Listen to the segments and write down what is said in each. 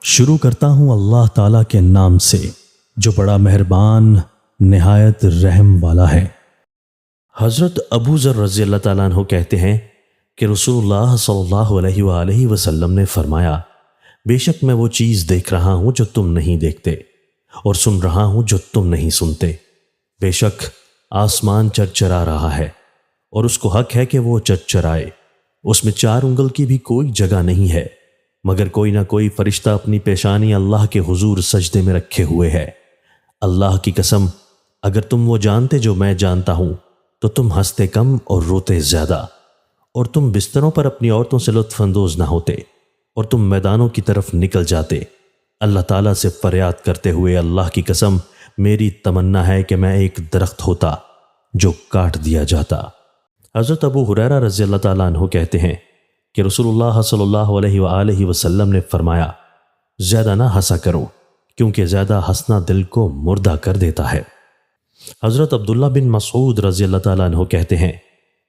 شروع کرتا ہوں اللہ تعالیٰ کے نام سے جو بڑا مہربان نہایت رحم والا ہے۔ حضرت ابو ذر رضی اللہ تعالیٰ عنہ کہتے ہیں کہ رسول اللہ صلی اللہ علیہ وآلہ وسلم نے فرمایا، بے شک میں وہ چیز دیکھ رہا ہوں جو تم نہیں دیکھتے، اور سن رہا ہوں جو تم نہیں سنتے۔ بے شک آسمان چرچرا رہا ہے، اور اس کو حق ہے کہ وہ چرچرائے۔ اس میں 4 انگل کی بھی کوئی جگہ نہیں ہے، مگر کوئی نہ کوئی فرشتہ اپنی پیشانی اللہ کے حضور سجدے میں رکھے ہوئے ہے۔ اللہ کی قسم، اگر تم وہ جانتے جو میں جانتا ہوں تو تم ہنستے کم اور روتے زیادہ، اور تم بستروں پر اپنی عورتوں سے لطف اندوز نہ ہوتے، اور تم میدانوں کی طرف نکل جاتے۔ اللہ تعالیٰ سے فریاد کرتے ہوئے، اللہ کی قسم میری تمنا ہے کہ میں ایک درخت ہوتا جو کاٹ دیا جاتا۔ حضرت ابو ہریرہ رضی اللہ تعالیٰ عنہ کہتے ہیں کہ رسول اللہ صلی اللہ علیہ وآلہ وسلم نے فرمایا، زیادہ نہ ہنسا کرو کیونکہ زیادہ ہنسنا دل کو مردہ کر دیتا ہے۔ حضرت عبداللہ بن مسعود رضی اللہ تعالیٰ عنہ کہتے ہیں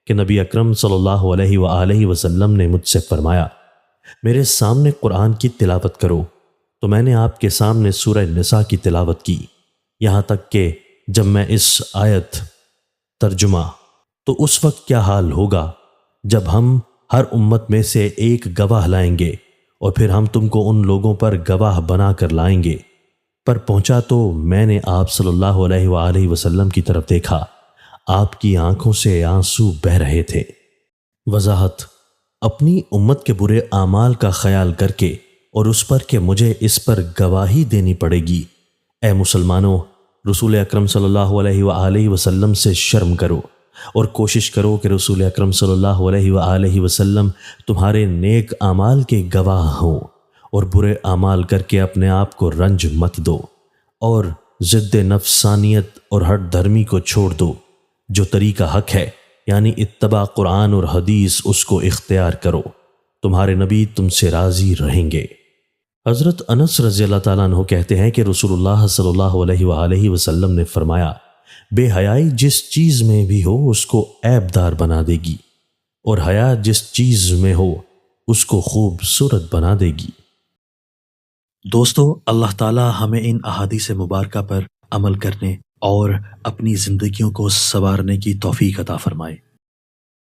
کہ نبی اکرم صلی اللہ علیہ وآلہ وسلم نے مجھ سے فرمایا، میرے سامنے قرآن کی تلاوت کرو، تو میں نے آپ کے سامنے سورہ نساء کی تلاوت کی، یہاں تک کہ جب میں اس آیت ترجمہ تو اس وقت کیا حال ہوگا جب ہم ہر امت میں سے ایک گواہ لائیں گے، اور پھر ہم تم کو ان لوگوں پر گواہ بنا کر لائیں گے، پر پہنچا تو میں نے آپ صلی اللہ علیہ وآلہ وسلم کی طرف دیکھا، آپ کی آنکھوں سے آنسو بہہ رہے تھے۔ وضاحت: اپنی امت کے برے اعمال کا خیال کر کے اور اس پر کہ مجھے اس پر گواہی دینی پڑے گی، اے مسلمانوں، رسول اکرم صلی اللہ علیہ وآلہ وسلم سے شرم کرو، اور کوشش کرو کہ رسول اکرم صلی اللہ علیہ وآلہ وسلم تمہارے نیک اعمال کے گواہ ہوں، اور برے اعمال کر کے اپنے آپ کو رنج مت دو، اور ضد نفسانیت اور ہٹ دھرمی کو چھوڑ دو۔ جو طریقہ حق ہے یعنی اتباع قرآن اور حدیث، اس کو اختیار کرو، تمہارے نبی تم سے راضی رہیں گے۔ حضرت انس رضی اللہ تعالیٰ عنہ کہتے ہیں کہ رسول اللہ صلی اللہ علیہ وآلہ وسلم نے فرمایا، بے حیائی جس چیز میں بھی ہو اس کو عیب دار بنا دے گی، اور حیا جس چیز میں ہو اس کو خوبصورت بنا دے گی۔ دوستو، اللہ تعالی ہمیں ان احادیث مبارکہ پر عمل کرنے اور اپنی زندگیوں کو سنوارنے کی توفیق عطا فرمائے۔